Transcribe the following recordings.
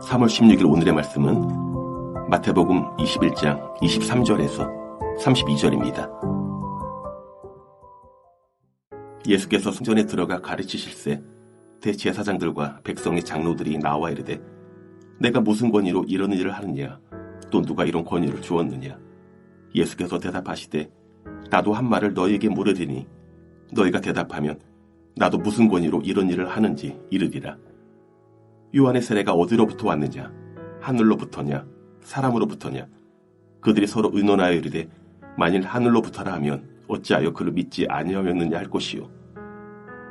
3월 16일 오늘의 말씀은 마태복음 21장 23절에서 32절입니다. 예수께서 성전에 들어가 가르치실세 대제사장들과 백성의 장로들이 나와 이르되 내가 무슨 권위로 이런 일을 하느냐 또 누가 이런 권위를 주었느냐. 예수께서 대답하시되 나도 한 말을 너희에게 물으리니 너희가 대답하면 나도 무슨 권위로 이런 일을 하는지 이르리라. 요한의 세례가 어디로부터 왔느냐? 하늘로부터냐? 사람으로부터냐? 그들이 서로 의논하여 이르되 만일 하늘로부터라 하면 어찌하여 그를 믿지 아니하였느냐 할 것이요.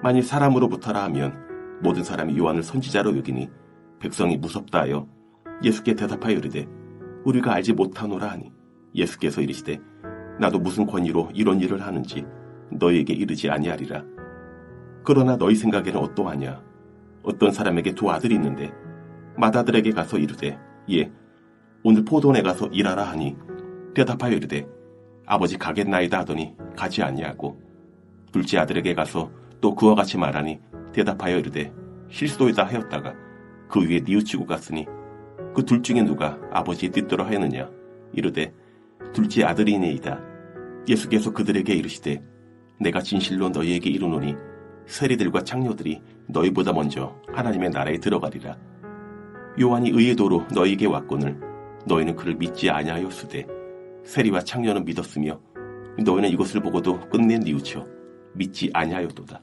만일 사람으로부터라 하면 모든 사람이 요한을 선지자로 여기니 백성이 무섭다 하여 예수께 대답하여 이르되 우리가 알지 못하노라 하니 예수께서 이르시되 나도 무슨 권위로 이런 일을 하는지 너희에게 이르지 아니하리라. 그러나 너희 생각에는 어떠하냐? 어떤 사람에게 두 아들이 있는데 맏아들에게 가서 이르되 예 오늘 포도원에 가서 일하라 하니 대답하여 이르되 아버지 가겠나이다 하더니 가지 아니하고 둘째 아들에게 가서 또 그와 같이 말하니 대답하여 이르되 실소이다 하였다가 그 위에 뉘우치고 갔으니 그 둘 중에 누가 아버지의 뜻대로 하였느냐. 이르되 둘째 아들이니이다. 예수께서 그들에게 이르시되 내가 진실로 너희에게 이르노니 세리들과 창녀들이 너희보다 먼저 하나님의 나라에 들어가리라. 요한이 의의 도로 너희에게 왔거늘 너희는 그를 믿지 아니하였으되 세리와 창녀는 믿었으며 너희는 이것을 보고도 끝내 뉘우쳐 믿지 아니하였도다.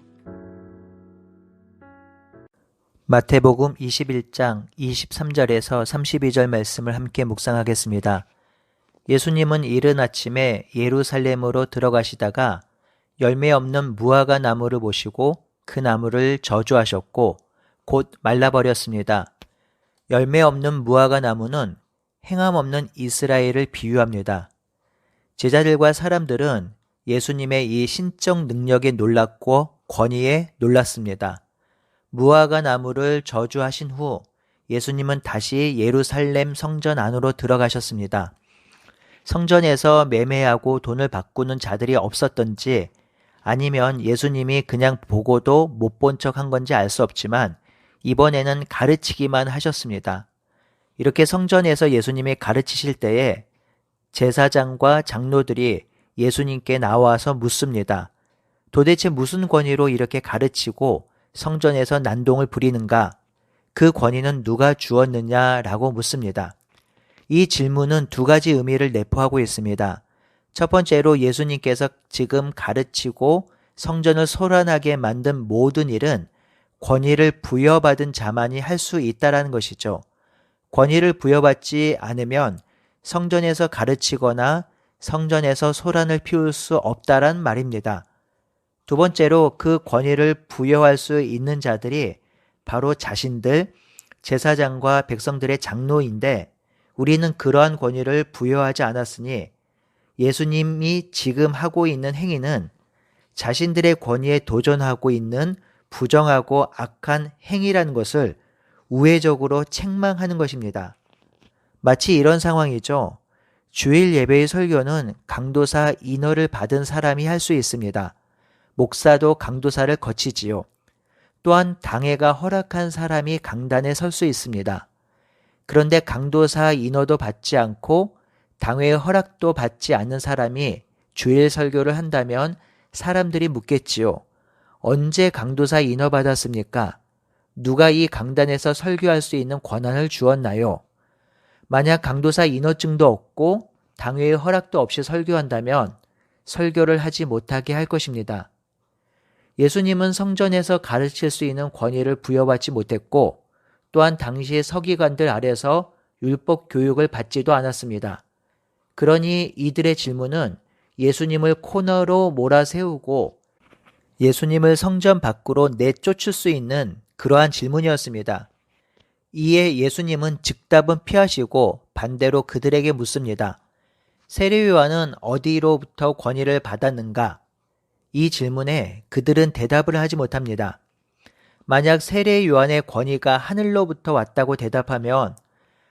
마태복음 21장 23절에서 32절 말씀을 함께 묵상하겠습니다. 예수님은 이른 아침에 예루살렘으로 들어가시다가 열매 없는 무화과 나무를 보시고 그 나무를 저주하셨고 곧 말라버렸습니다. 열매 없는 무화과 나무는 행함 없는 이스라엘을 비유합니다. 제자들과 사람들은 예수님의 이 신적 능력에 놀랐고 권위에 놀랐습니다. 무화과 나무를 저주하신 후 예수님은 다시 예루살렘 성전 안으로 들어가셨습니다. 성전에서 매매하고 돈을 바꾸는 자들이 없었던지 아니면 예수님이 그냥 보고도 못 본 척 한 건지 알 수 없지만 이번에는 가르치기만 하셨습니다. 이렇게 성전에서 예수님이 가르치실 때에 제사장과 장로들이 예수님께 나와서 묻습니다. 도대체 무슨 권위로 이렇게 가르치고 성전에서 난동을 부리는가? 그 권위는 누가 주었느냐라고 묻습니다. 이 질문은 두 가지 의미를 내포하고 있습니다. 첫 번째로 예수님께서 지금 가르치고 성전을 소란하게 만든 모든 일은 권위를 부여받은 자만이 할 수 있다는 것이죠. 권위를 부여받지 않으면 성전에서 가르치거나 성전에서 소란을 피울 수 없다란 말입니다. 두 번째로 그 권위를 부여할 수 있는 자들이 바로 자신들, 제사장과 백성들의 장로인데 우리는 그러한 권위를 부여하지 않았으니 예수님이 지금 하고 있는 행위는 자신들의 권위에 도전하고 있는 부정하고 악한 행위라는 것을 우회적으로 책망하는 것입니다. 마치 이런 상황이죠. 주일 예배의 설교는 강도사 인허를 받은 사람이 할 수 있습니다. 목사도 강도사를 거치지요. 또한 당회가 허락한 사람이 강단에 설 수 있습니다. 그런데 강도사 인허도 받지 않고 당회의 허락도 받지 않는 사람이 주일 설교를 한다면 사람들이 묻겠지요. 언제 강도사 인허 받았습니까? 누가 이 강단에서 설교할 수 있는 권한을 주었나요? 만약 강도사 인허증도 없고 당회의 허락도 없이 설교한다면 설교를 하지 못하게 할 것입니다. 예수님은 성전에서 가르칠 수 있는 권위를 부여받지 못했고 또한 당시의 서기관들 아래서 율법 교육을 받지도 않았습니다. 그러니 이들의 질문은 예수님을 코너로 몰아세우고 예수님을 성전 밖으로 내쫓을 수 있는 그러한 질문이었습니다. 이에 예수님은 즉답은 피하시고 반대로 그들에게 묻습니다. 세례요한은 어디로부터 권위를 받았는가? 이 질문에 그들은 대답을 하지 못합니다. 만약 세례요한의 권위가 하늘로부터 왔다고 대답하면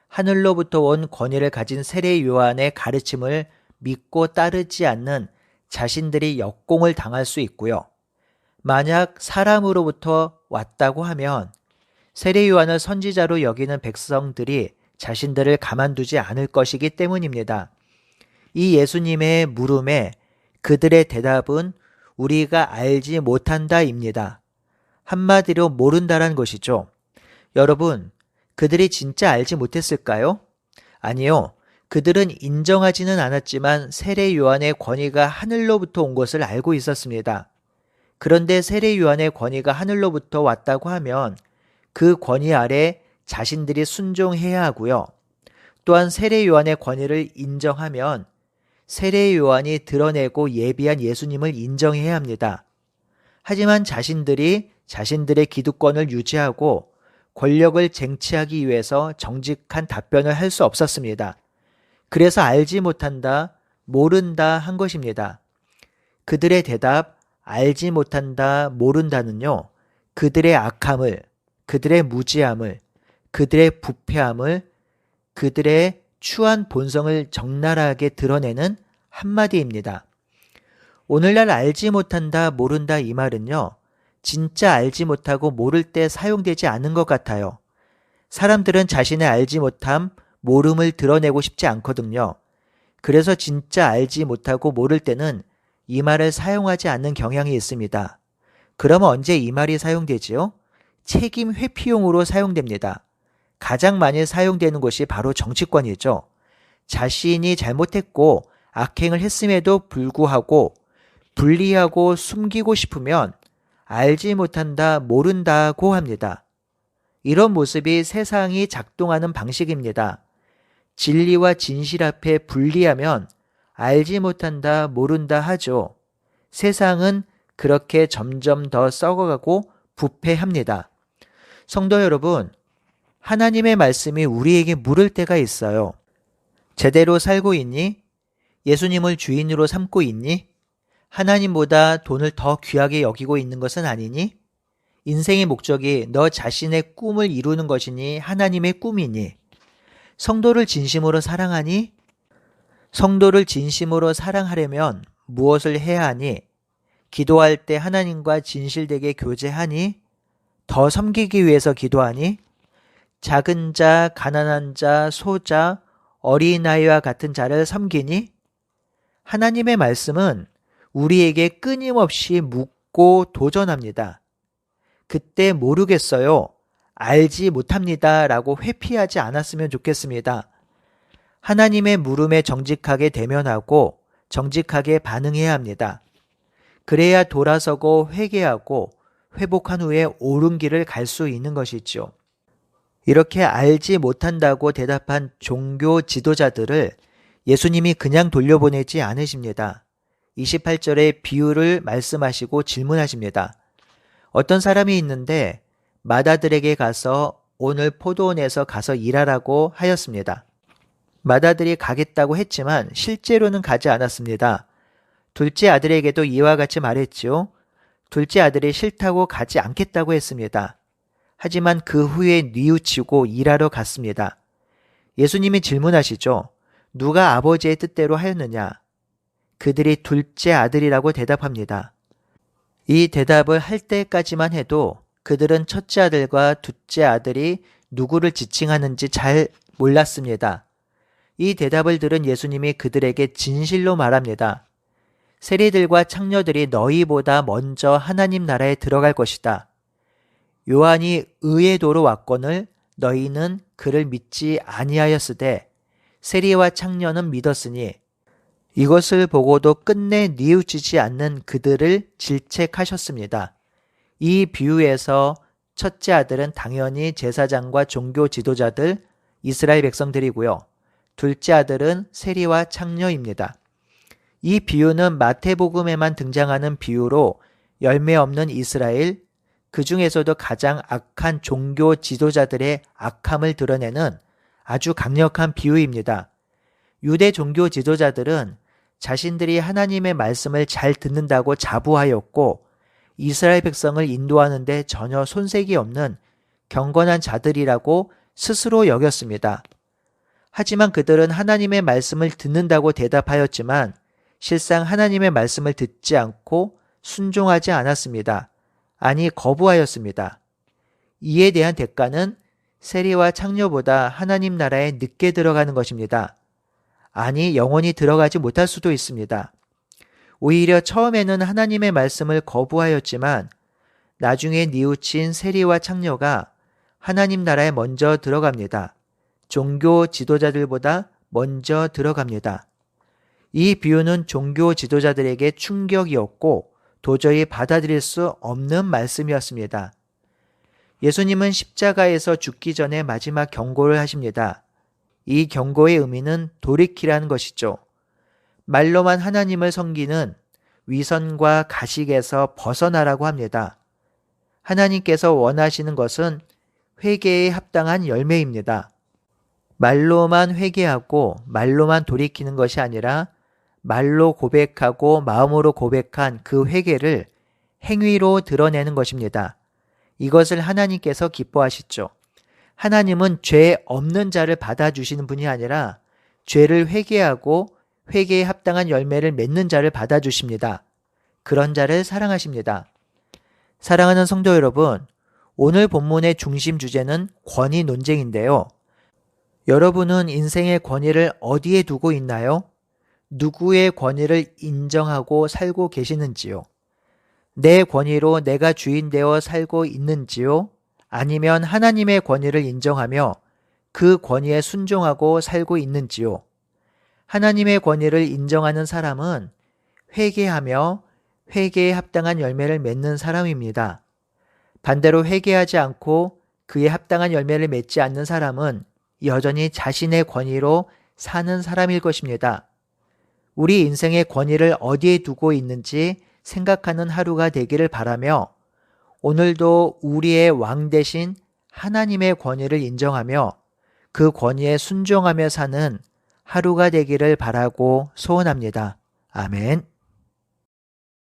하늘로부터 온 권위를 가진 세례요한의 가르침을 믿고 따르지 않는 자신들이 역공을 당할 수 있고요. 만약 사람으로부터 왔다고 하면 세례 요한을 선지자로 여기는 백성들이 자신들을 가만두지 않을 것이기 때문입니다. 이 예수님의 물음에 그들의 대답은 우리가 알지 못한다입니다. 한마디로 모른다란 것이죠. 여러분, 그들이 진짜 알지 못했을까요? 아니요. 그들은 인정하지는 않았지만 세례 요한의 권위가 하늘로부터 온 것을 알고 있었습니다. 그런데 세례 요한의 권위가 하늘로부터 왔다고 하면 그 권위 아래 자신들이 순종해야 하고요. 또한 세례 요한의 권위를 인정하면 세례 요한이 드러내고 예비한 예수님을 인정해야 합니다. 하지만 자신들이 자신들의 기득권을 유지하고 권력을 쟁취하기 위해서 정직한 답변을 할 수 없었습니다. 그래서 알지 못한다, 모른다 한 것입니다. 그들의 대답, 알지 못한다, 모른다는요, 그들의 악함을, 그들의 무지함을, 그들의 부패함을, 그들의 추한 본성을 적나라하게 드러내는 한마디입니다. 오늘날 알지 못한다, 모른다 이 말은요, 진짜 알지 못하고 모를 때 사용되지 않은 것 같아요. 사람들은 자신의 알지 못함, 모름을 드러내고 싶지 않거든요. 그래서 진짜 알지 못하고 모를 때는 이 말을 사용하지 않는 경향이 있습니다. 그럼 언제 이 말이 사용되지요? 책임 회피용으로 사용됩니다. 가장 많이 사용되는 것이 바로 정치권이죠. 자신이 잘못했고 악행을 했음에도 불구하고 불리하고 숨기고 싶으면 알지 못한다, 모른다고 합니다. 이런 모습이 세상이 작동하는 방식입니다. 진리와 진실 앞에 분리하면 알지 못한다, 모른다 하죠. 세상은 그렇게 점점 더 썩어가고 부패합니다. 성도 여러분, 하나님의 말씀이 우리에게 물을 때가 있어요. 제대로 살고 있니? 예수님을 주인으로 삼고 있니? 하나님보다 돈을 더 귀하게 여기고 있는 것은 아니니? 인생의 목적이 너 자신의 꿈을 이루는 것이니 하나님의 꿈이니? 성도를 진심으로 사랑하니? 성도를 진심으로 사랑하려면 무엇을 해야 하니? 기도할 때 하나님과 진실되게 교제하니? 더 섬기기 위해서 기도하니? 작은 자, 가난한 자, 소자, 어린아이와 같은 자를 섬기니? 하나님의 말씀은 우리에게 끊임없이 묻고 도전합니다. 그때 모르겠어요, 알지 못합니다 라고 회피하지 않았으면 좋겠습니다. 하나님의 물음에 정직하게 대면하고 정직하게 반응해야 합니다. 그래야 돌아서고 회개하고 회복한 후에 옳은 길을 갈 수 있는 것이죠. 이렇게 알지 못한다고 대답한 종교 지도자들을 예수님이 그냥 돌려보내지 않으십니다. 28절에 비유를 말씀하시고 질문하십니다. 어떤 사람이 있는데 마다들에게 가서 오늘 포도원에서 가서 일하라고 하였습니다. 마다들이 가겠다고 했지만 실제로는 가지 않았습니다. 둘째 아들에게도 이와 같이 말했지요. 둘째 아들이 싫다고 가지 않겠다고 했습니다. 하지만 그 후에 뉘우치고 일하러 갔습니다. 예수님이 질문하시죠. 누가 아버지의 뜻대로 하였느냐? 그들이 둘째 아들이라고 대답합니다. 이 대답을 할 때까지만 해도 그들은 첫째 아들과 둘째 아들이 누구를 지칭하는지 잘 몰랐습니다. 이 대답을 들은 예수님이 그들에게 진실로 말합니다. 세리들과 창녀들이 너희보다 먼저 하나님 나라에 들어갈 것이다. 요한이 의의 도로 왔거늘 너희는 그를 믿지 아니하였으되 세리와 창녀는 믿었으니 이것을 보고도 끝내 뉘우치지 않는 그들을 질책하셨습니다. 이 비유에서 첫째 아들은 당연히 제사장과 종교 지도자들, 이스라엘 백성들이고요. 둘째 아들은 세리와 창녀입니다. 이 비유는 마태복음에만 등장하는 비유로 열매 없는 이스라엘, 그 중에서도 가장 악한 종교 지도자들의 악함을 드러내는 아주 강력한 비유입니다. 유대 종교 지도자들은 자신들이 하나님의 말씀을 잘 듣는다고 자부하였고 이스라엘 백성을 인도하는 데 전혀 손색이 없는 경건한 자들이라고 스스로 여겼습니다. 하지만 그들은 하나님의 말씀을 듣는다고 대답하였지만 실상 하나님의 말씀을 듣지 않고 순종하지 않았습니다. 아니, 거부하였습니다. 이에 대한 대가는 세리와 창녀보다 하나님 나라에 늦게 들어가는 것입니다. 아니, 영원히 들어가지 못할 수도 있습니다. 오히려 처음에는 하나님의 말씀을 거부하였지만 나중에 뉘우친 세리와 창녀가 하나님 나라에 먼저 들어갑니다. 종교 지도자들보다 먼저 들어갑니다. 이 비유는 종교 지도자들에게 충격이었고 도저히 받아들일 수 없는 말씀이었습니다. 예수님은 십자가에서 죽기 전에 마지막 경고를 하십니다. 이 경고의 의미는 돌이키라는 것이죠. 말로만 하나님을 섬기는 위선과 가식에서 벗어나라고 합니다. 하나님께서 원하시는 것은 회개에 합당한 열매입니다. 말로만 회개하고 말로만 돌이키는 것이 아니라 말로 고백하고 마음으로 고백한 그 회개를 행위로 드러내는 것입니다. 이것을 하나님께서 기뻐하시죠. 하나님은 죄 없는 자를 받아주시는 분이 아니라 죄를 회개하고 회개에 합당한 열매를 맺는 자를 받아주십니다. 그런 자를 사랑하십니다. 사랑하는 성도 여러분, 오늘 본문의 중심 주제는 권위 논쟁인데요. 여러분은 인생의 권위를 어디에 두고 있나요? 누구의 권위를 인정하고 살고 계시는지요? 내 권위로 내가 주인 되어 살고 있는지요? 아니면 하나님의 권위를 인정하며 그 권위에 순종하고 살고 있는지요? 하나님의 권위를 인정하는 사람은 회개하며 회개에 합당한 열매를 맺는 사람입니다. 반대로 회개하지 않고 그에 합당한 열매를 맺지 않는 사람은 여전히 자신의 권위로 사는 사람일 것입니다. 우리 인생의 권위를 어디에 두고 있는지 생각하는 하루가 되기를 바라며 오늘도 우리의 왕 대신 하나님의 권위를 인정하며 그 권위에 순종하며 사는 하루가 되기를 바라고 소원합니다. 아멘.